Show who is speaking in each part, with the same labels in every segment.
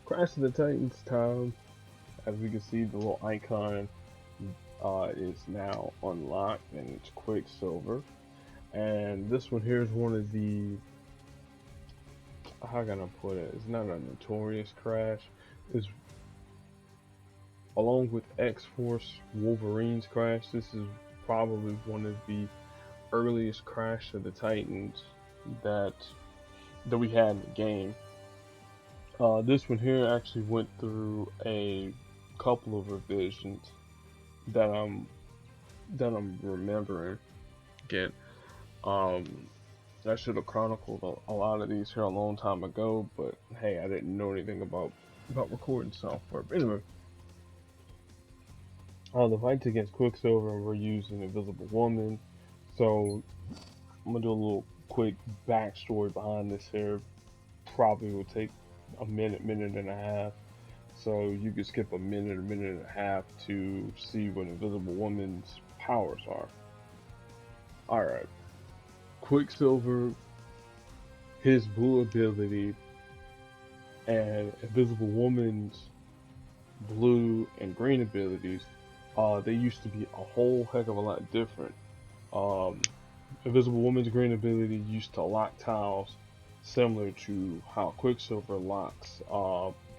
Speaker 1: Crash of the Titans time. As we can see, the little icon is now unlocked, and it's Quicksilver. And this one here is one of the, how can I put it? It's not a notorious crash. It's along with X-Force Wolverine's crash. This is probably one of the earliest Crash of the Titans that we had in the game. This one here actually went through a couple of revisions that I'm remembering. Again, um, I should have chronicled a lot of these here a long time ago, but hey, I didn't know anything about recording software. But anyway, the fights against Quicksilver were using Invisible Woman, so I'm gonna do a little quick backstory behind this here. Probably will take a minute, minute and a half. So you could skip a minute and a half to see what Invisible Woman's powers are. Alright. Quicksilver, his blue ability, and Invisible Woman's blue and green abilities, they used to be a whole heck of a lot different. Um, Invisible Woman's green ability used to lock tiles similar to how Quicksilver locks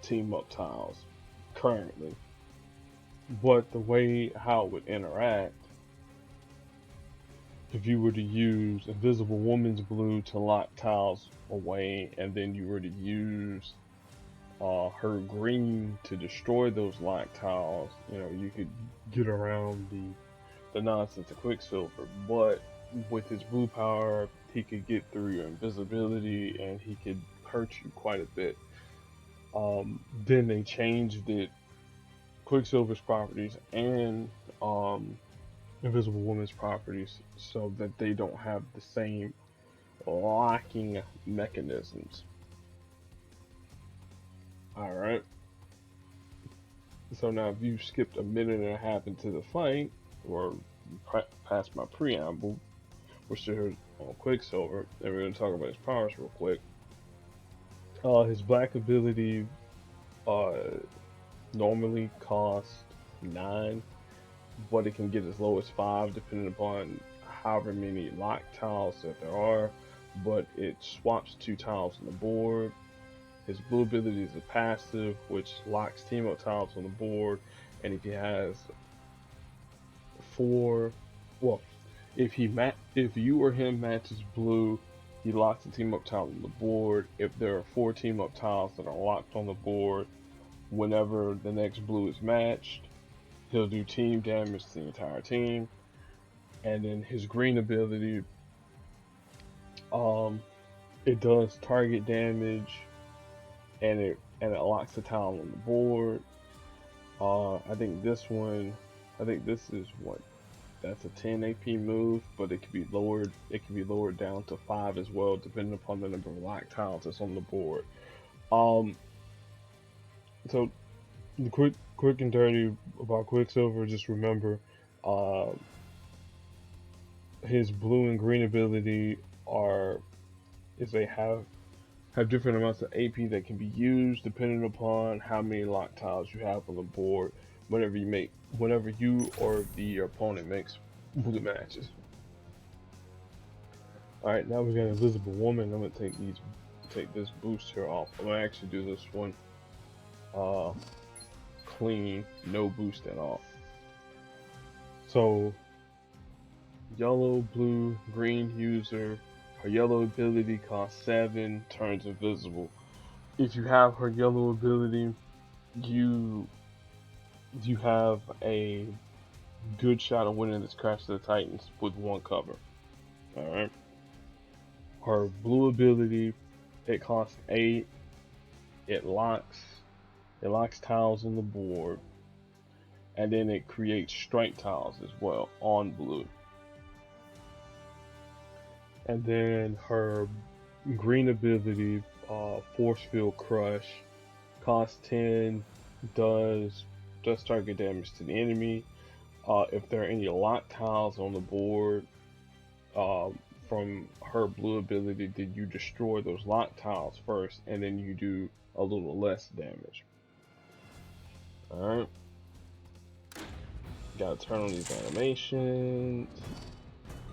Speaker 1: team up tiles currently. But the way how it would interact, if you were to use Invisible Woman's blue to lock tiles away, and then you were to use her green to destroy those locked tiles, you could get around the nonsense of Quicksilver. But with his blue power, he could get through your invisibility and he could hurt you quite a bit. Then they changed it, Quicksilver's properties and Invisible Woman's properties, so that they don't have the same locking mechanisms. Alright. So now if you skipped a minute and a half into the fight, or past my preamble, we're still here on Quicksilver, and we're going to talk about his powers real quick. His black ability uh, normally costs 9, but it can get as low as 5 depending upon however many lock tiles that there are, but it swaps 2 tiles on the board. His blue ability is a passive, which locks team up tiles on the board, and if he has 4, well, if you or him matches blue, he locks the team up tile on the board. If there are 4 team up tiles that are locked on the board, whenever the next blue is matched, he'll do team damage to the entire team. And then his green ability, it does target damage, and it locks the tile on the board. I think this is what, that's a 10 AP move, but it can be lowered. It can be lowered down to 5 as well, depending upon the number of lock tiles that's on the board. So the quick and dirty about Quicksilver, just remember, his blue and green ability they have different amounts of AP that can be used depending upon how many lock tiles you have on the board whenever you or your opponent makes blue matches. Alright, now we got Invisible Woman. I'm gonna take this boost here off. I'm gonna actually do this one clean, no boost at all. So yellow, blue, green user, her yellow ability costs 7, turns invisible. If you have her yellow ability, you have a good shot of winning this Crash of the Titans with 1 cover. Alright. Her blue ability, it costs 8. It locks tiles on the board, and then it creates strike tiles as well on blue. And then her green ability, Force Field Crush, costs 10, does target damage to the enemy. If there are any lock tiles on the board, from her blue ability, did you destroy those lock tiles first, and then you do a little less damage. Alright. Gotta turn on these animations.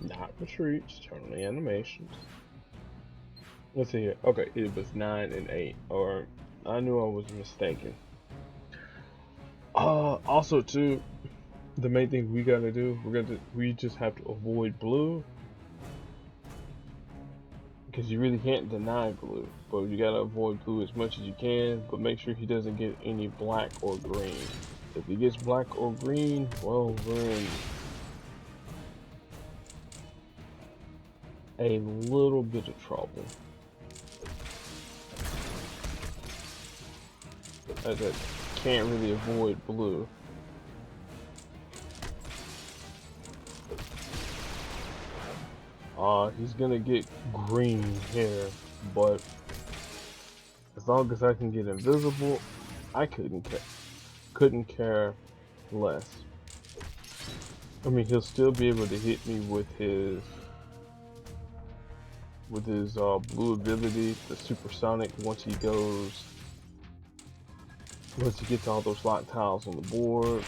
Speaker 1: Not retreats, turn on the animations. Let's see here. Okay, it was 9 and 8. Or, I knew I was mistaken. Also too, the main thing we gotta do, we just have to avoid blue. Because you really can't deny blue, but you gotta avoid blue as much as you can, but make sure he doesn't get any black or green. If he gets black or green, well, we're in a little bit of trouble. As I can't really avoid blue. He's gonna get green here, but as long as I can get invisible, I couldn't care less. I mean, he'll still be able to hit me with his blue ability, the supersonic, once he gets all those lock tiles on the board,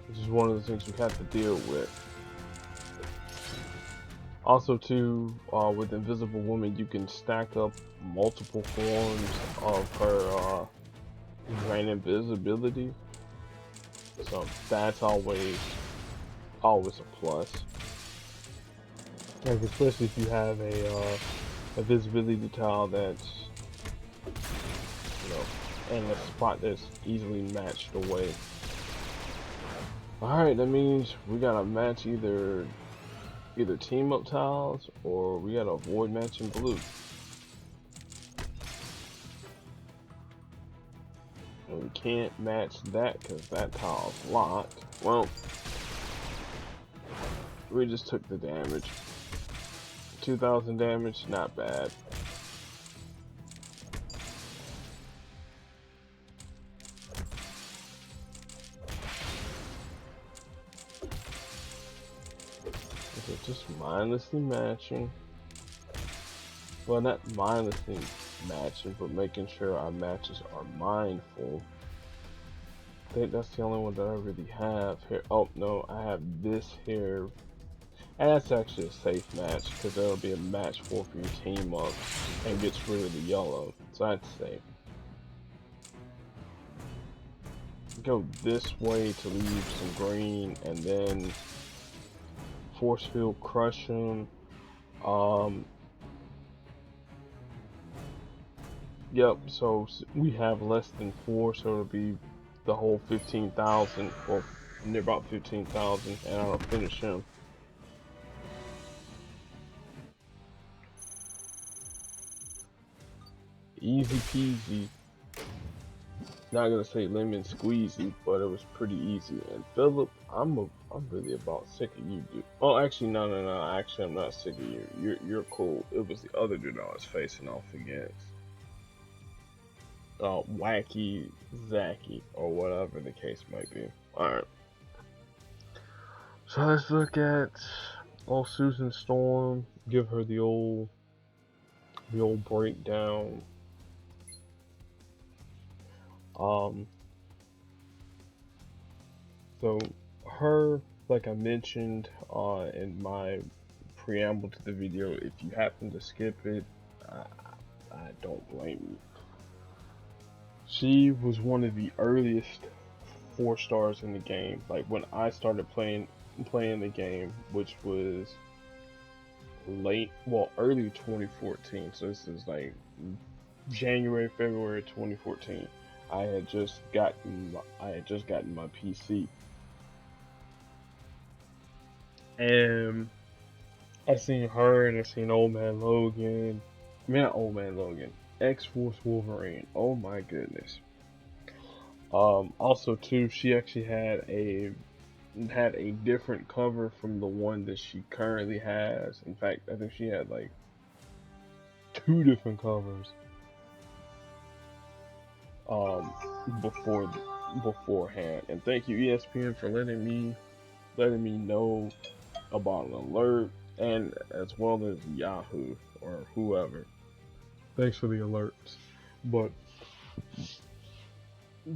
Speaker 1: which is one of the things we have to deal with. Also too, with Invisible Woman, you can stack up multiple forms of her grant invisibility, so that's always a plus. Like, especially if you have a visibility tile that's, you know, in a spot that's easily matched away. Alright, that means we gotta match either team up tiles, or we gotta avoid matching blue. And we can't match that because that tile's locked. Well, we just took the damage. 2,000 damage, not bad. Just mindlessly matching. Well, not mindlessly matching, but making sure our matches are mindful. I think that's the only one that I really have here. Oh no, I have this here. And that's actually a safe match, because that'll be a match for your team up and gets rid of the yellow. So that's safe. Go this way to leave some green, and then force field crush him. Yep, so we have less than 4, so it'll be the whole 15,000, or near about 15,000, and I'll finish him. Easy peasy. Not gonna say lemon squeezy, but it was pretty easy. And Philip, I'm really about sick of you, dude. Oh, actually, no. Actually, I'm not sick of you. You're cool. It was the other dude I was facing off against. Wacky Zacky, or whatever the case might be. Alright. So let's look at old Susan Storm. Give her the old breakdown. So her, like I mentioned in my preamble to the video, if you happen to skip it, I don't blame you. She was one of the earliest 4 stars in the game. Like when I started playing the game, which was early 2014. So this is like January, February 2014. I had just gotten my PC, and I seen her, and I seen Old Man Logan. I mean, not Old Man Logan, X-Force Wolverine. Oh my goodness. Also too, she actually had a different cover from the one that she currently has. In fact, I think she had like 2 different covers. Beforehand. And thank you, ESPN, for letting me know about an alert. and as well as Yahoo or whoever. Thanks for the alerts. But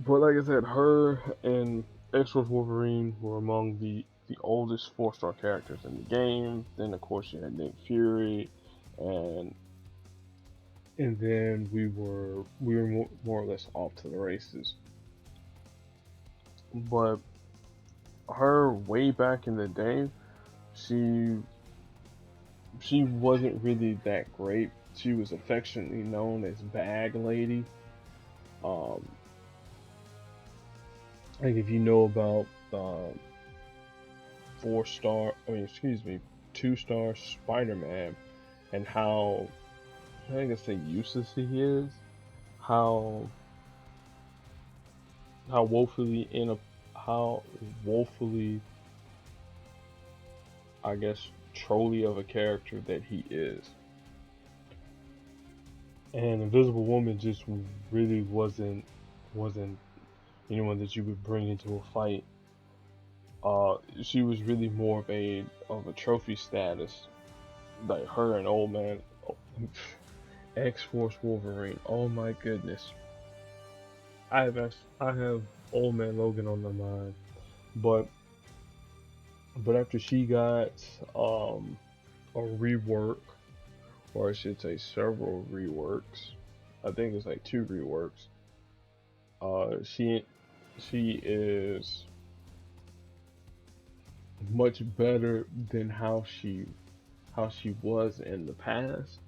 Speaker 1: like I said, her and X-Force Wolverine were among the oldest 4-star characters in the game. Then of course you had Nick Fury, and then we were more or less off to the races. But her way back in the day, she wasn't really that great. She was affectionately known as Bag Lady. Um, like if you know about 2-star Spider-Man and how I guess say useless he is, how how woefully in a how woefully I guess trolly of a character that he is. And Invisible Woman just really wasn't anyone that you would bring into a fight. She was really more of a trophy status, like her and Old Man X-Force Wolverine. Oh my goodness, I have Old Man Logan on my mind, but after she got a rework, or I should say several reworks. I think it's like 2 reworks. She is much better than how she was in the past,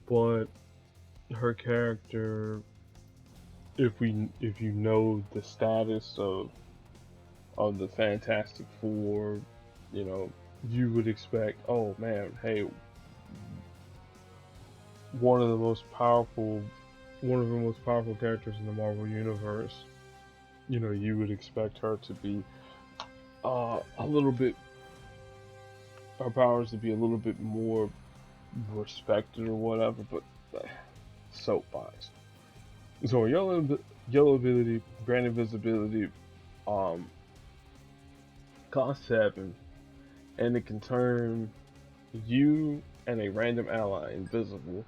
Speaker 1: but her character, if you know the status of the Fantastic Four, you know, you would expect, oh man, hey, one of the most powerful characters in the Marvel universe. You know, you would expect her to be a little bit, her powers to be a little bit more respected or whatever, but soapbox. So yellow ability, grand invisibility, um, cost 7, and it can turn you and a random ally invisible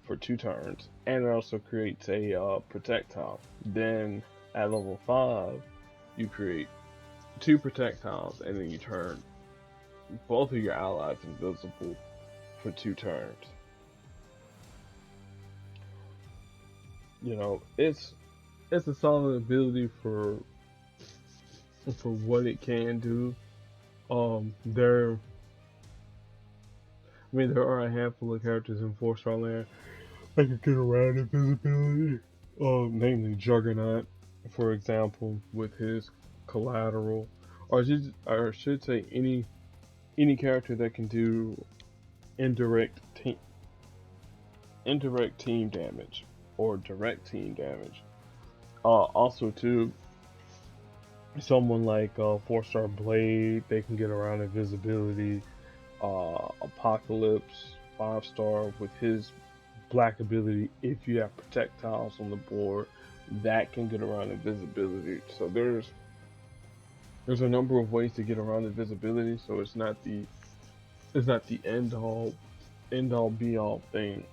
Speaker 1: for 2 turns, and it also creates a projectile. Then at level 5, you create 2 projectiles, and then you turn both of your allies invisible for 2 turns. You know, it's a solid ability for what it can do. There are a handful of characters in 4-star land that can get around invisibility. Namely Juggernaut, for example, with his collateral, or I should say any character that can do indirect team damage or direct team damage. Also too, someone like 4-star Blade, they can get around invisibility. Apocalypse, 5-star, with his black ability, if you have projectiles on the board, that can get around invisibility. So there's a number of ways to get around invisibility. So it's not the end all be all thing,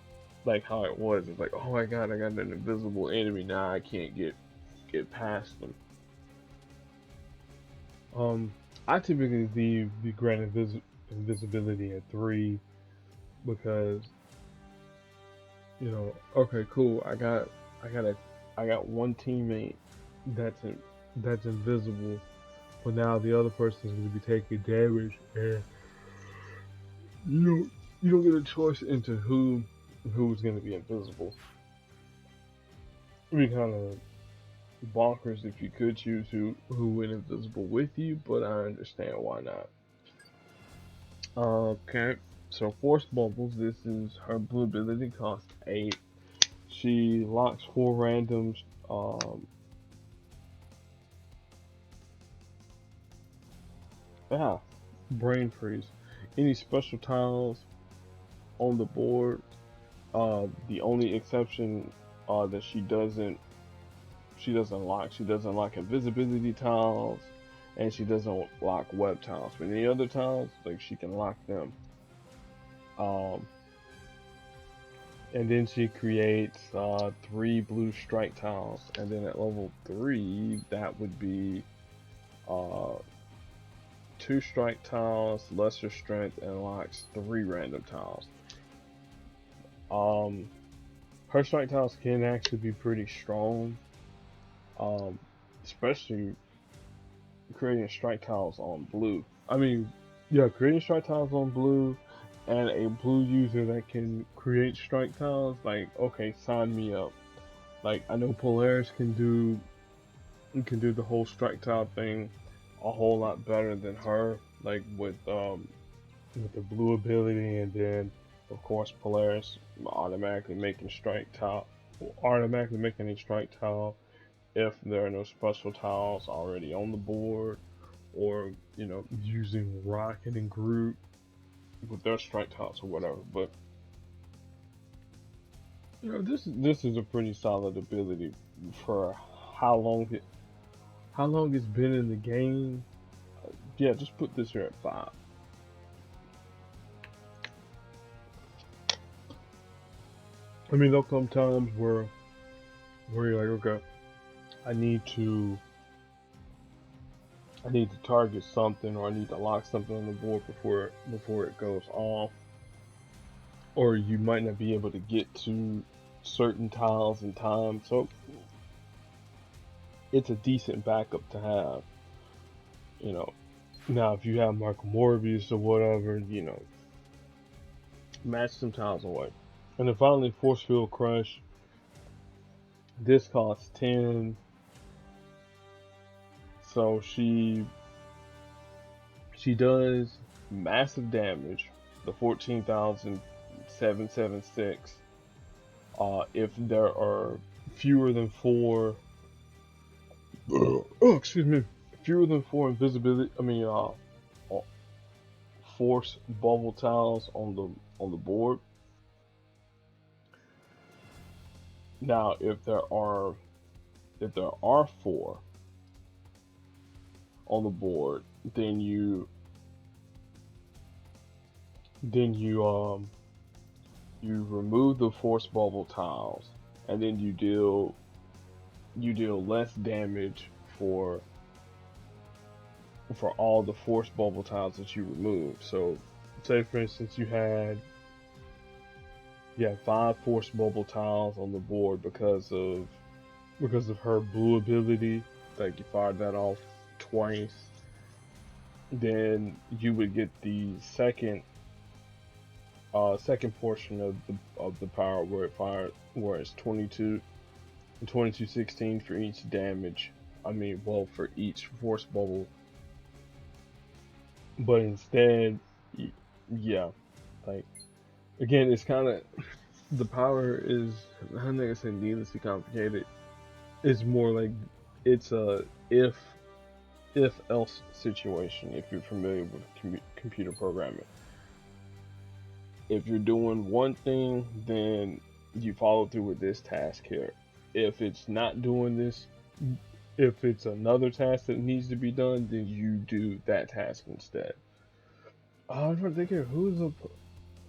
Speaker 1: like how it was. It's like, oh my god, I got an invisible enemy, now I can't get past them. I typically leave the grand invisibility at 3 because, you know, okay, cool. I got one teammate that's invisible, but now the other person's going to be taking damage, and you don't get a choice into who's going to be invisible. It'd be kind of bonkers if you could choose who went invisible with you, but I understand why not. Okay, so Force Bubbles, this is her blue ability, cost 8. She locks 4 randoms, brain freeze. Any special tiles on the board, the only exception that she doesn't lock invisibility tiles, and she doesn't lock web tiles. But any other tiles, like she can lock them. Um, and then she creates 3 blue strike tiles, and then at level 3, that would be uh, 2 strike tiles, lesser strength, and locks 3 random tiles. Her strike tiles can actually be pretty strong, especially creating strike tiles on blue. I mean, yeah, creating strike tiles on blue and a blue user that can create strike tiles, like, okay, sign me up. Like, I know Polaris can do the whole strike tile thing a whole lot better than her, like with the blue ability, and then of course Polaris automatically making a strike tile if there are no special tiles already on the board, or using Rocket and Groot with their strike tiles or whatever. But this is a pretty solid ability for how long it's been in the game. Yeah, just put this here at 5. I mean, there'll come times where you're like, okay, I need to target something, or I need to lock something on the board before it goes off, or you might not be able to get to certain tiles in time. So it's a decent backup to have. Now if you have Michael Morbius or whatever, match some tiles away. And then finally, Force Field Crush. This costs 10. So she does massive damage, the 14,776. If there are fewer than 4 fewer than 4 invisibility, force bubble tiles on the board. Now, if there are 4 on the board, then you remove the force bubble tiles, and then you deal less damage for all the force bubble tiles that you remove. So, say for instance you had 5 force bubble tiles on the board because of her blue ability. Like, you fired that off twice, then you would get the second portion of the power, where it's 22 and 2216 for each damage. For each force bubble. But instead, like, again, it's kind of, the power is, I'm not gonna say needlessly complicated. It's more like it's a if else situation. If you're familiar with computer programming, if you're doing one thing, then you follow through with this task here. If it's not doing this, if it's another task that needs to be done, then you do that task instead. I'm trying to think here.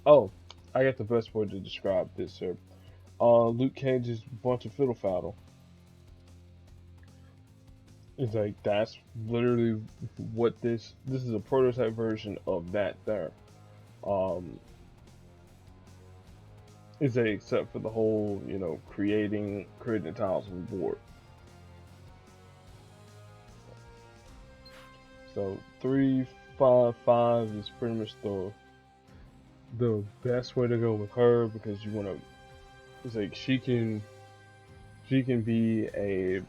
Speaker 1: Oh, I got the best word to describe this, sir. Luke Cage's bunch of fiddle faddle. It's like, that's literally what this is a prototype version of that there. Except for the whole, creating the tiles on the board. So 355 is pretty much the best way to go with her, because you want to. It's like she can be a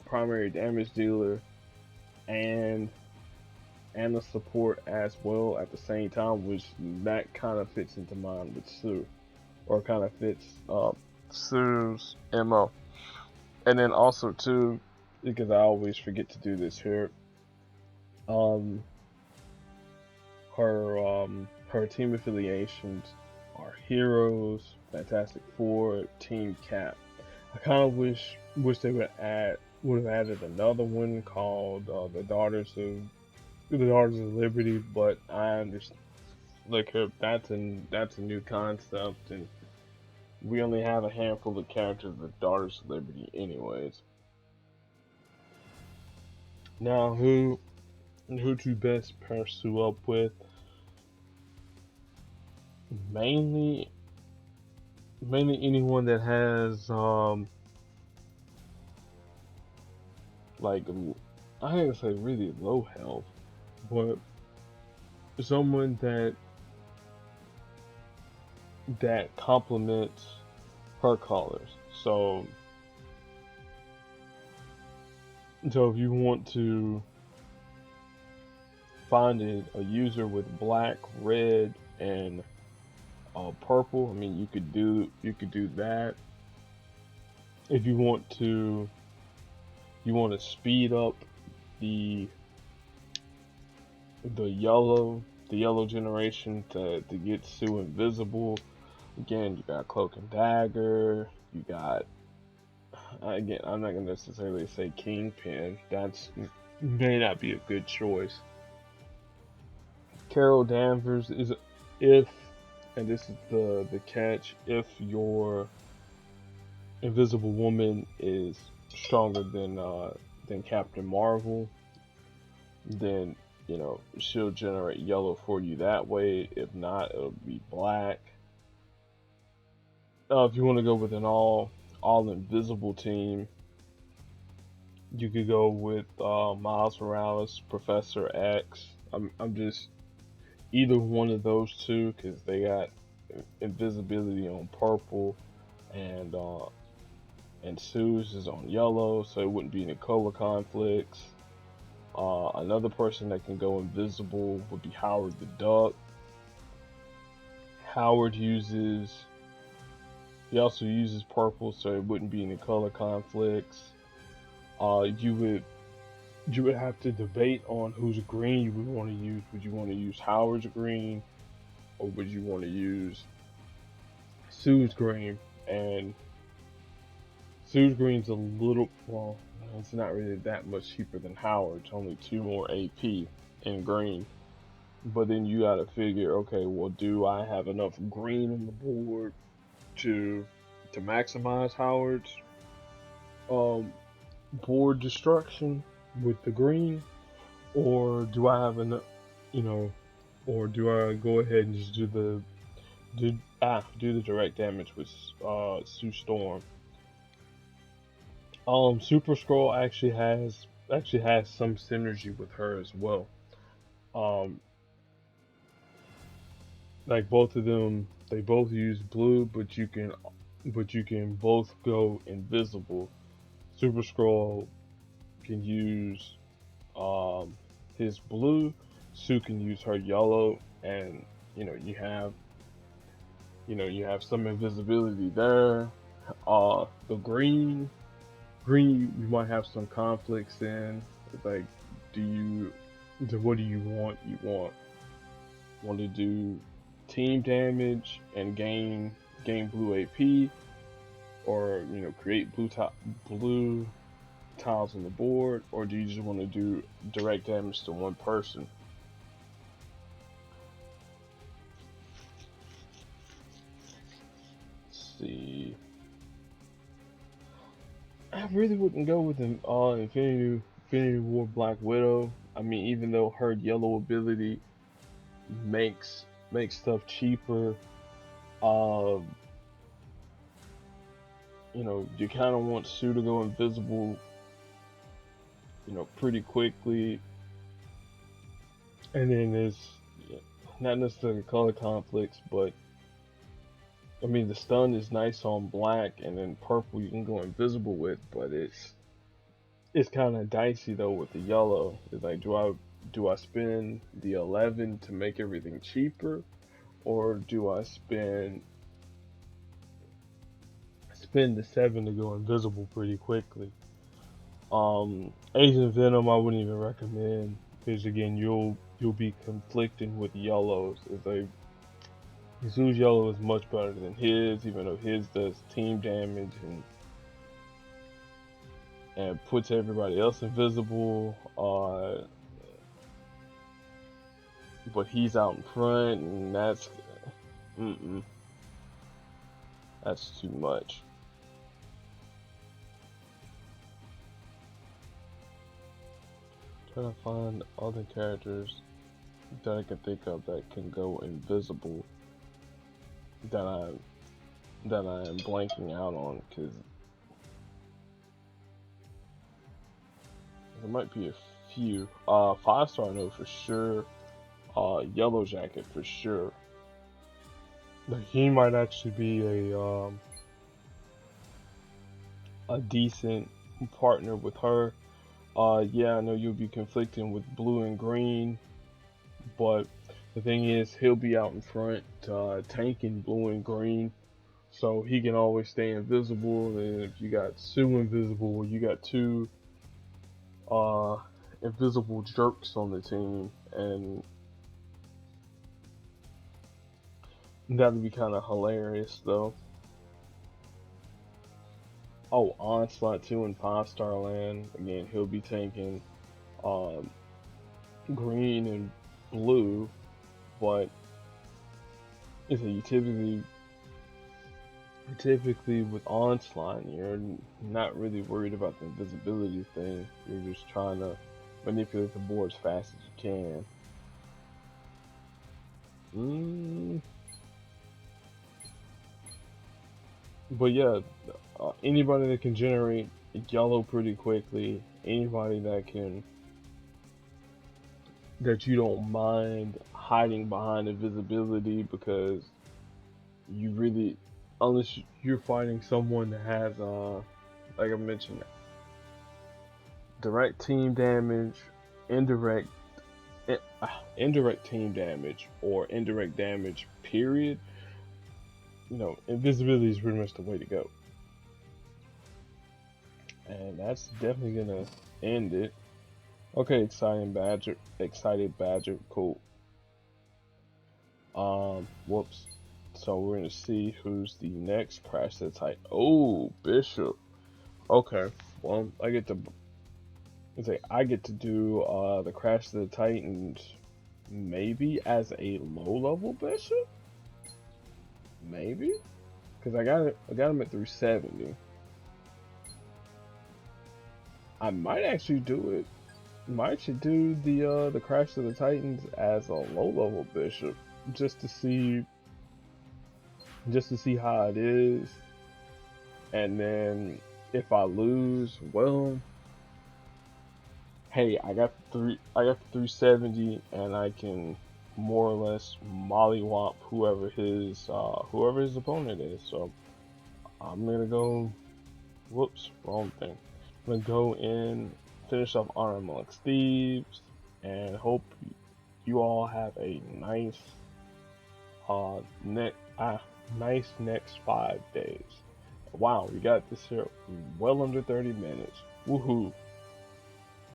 Speaker 1: primary damage dealer and a support as well at the same time, which that kind of fits into mine with Sue, or kind of fits Sue's MO. And then also too, because I always forget to do this here, her team affiliations are Heroes, Fantastic Four, Team Cap. I kind of wish they would add would have added another one called the Daughters of Liberty, but I understand. Look, that's a new concept, and we only have a handful of characters with Daughters of Liberty, anyways. Now, who to best pair Sue up with? Mainly, mainly anyone that has like I didn't say really low health, but someone that complements her colors. So if you want to find a user with black, red, and purple, I mean you could do that. If you want to speed up the the yellow the yellow generation to get Sue invisible. Again, you got Cloak and Dagger. You got, again, I'm not gonna necessarily say Kingpin. That's may not be a good choice. Carol Danvers is if, and this is the catch, if your Invisible Woman is stronger than Captain Marvel, then she'll generate yellow for you that way. If not, it'll be black. If you want to go with an all invisible team, you could go with Miles Morales, Professor X. I'm just either one of those two because they got invisibility on purple, and Sue's is on yellow, so it wouldn't be any color conflicts. Another person that can go invisible would be Howard the Duck. Howard he also uses purple, so it wouldn't be any color conflicts. You would have to debate on whose green you would want to use. Would you want to use Howard's green, or would you want to use Sue's green? And Sue's green's a little, well, it's not really that much cheaper than Howard's. Only 2 more AP in green. But then you gotta figure, okay, well, do I have enough green on the board to maximize Howard's um board destruction with the green, or do I have enough, you know, or do I go ahead and just do the direct damage with Sue Storm? Super Scroll actually has some synergy with her as well. Um, like both of them, they both use blue, but you can both go invisible. Super Scroll can use um his blue, Sue can use her yellow, and you know you have you have some invisibility there. The green you might have some conflicts in. Like, do you what do you want? You want to do team damage and gain blue AP, or create blue tiles on the board, or do you just want to do direct damage to one person? Let's see. I really wouldn't go with an Infinity War Black Widow. I mean, even though her yellow ability makes stuff cheaper, um, you kind of want Sue to go invisible, pretty quickly, and then there's not necessarily color conflicts, but I mean the stun is nice on black, and then purple you can go invisible with, but it's kind of dicey though with the yellow. It's like, do I spend the 11 to make everything cheaper, or do I spend the 7 to go invisible pretty quickly? Agent Venom I wouldn't even recommend, because again you'll be conflicting with yellows. It's like Zoo's yellow is much better than his, even though his does team damage and puts everybody else invisible. But he's out in front, and mm-mm, that's too much. Trying to find other characters that I can think of that can go invisible that I am blanking out on, because there might be a few. 5-star I know for sure. Yellow Jacket for sure. Like, he might actually be a decent partner with her. Yeah, I know you'll be conflicting with blue and green, but the thing is, he'll be out in front, tanking blue and green, so he can always stay invisible. And if you got Sue invisible, you got two invisible jerks on the team, and that'd be kind of hilarious, though. Oh, Onslaught 2 in 5-star land. Again, he'll be tanking um, green and blue, but if you typically with Onslaught, you're not really worried about the invisibility thing. You're just trying to manipulate the board as fast as you can. But yeah, anybody that can generate yellow pretty quickly, anybody that you don't mind hiding behind invisibility, because you really, unless you're fighting someone that has like I mentioned, direct team damage, indirect indirect team damage, or indirect damage period, invisibility is pretty much the way to go. And that's definitely gonna end it. Okay, excited badger, cool. Whoops. So we're gonna see who's the next Crash the Titan. Oh, Bishop. Okay, well, I get to do the Crash of the Titans, maybe as a low level Bishop, maybe, because I got him at 370. I might actually do it. Might should do the Crash of the Titans as a low level Bishop, just to see how it is, and then if I lose, well, hey, I got 370, and I can more or less mollywop whoever his opponent is. So I'm gonna go. Whoops, wrong thing. I'm gonna go and finish off Honor Amongst Thieves, and hope you all have a nice next 5 days. Wow, we got this here well under 30 minutes. Woohoo!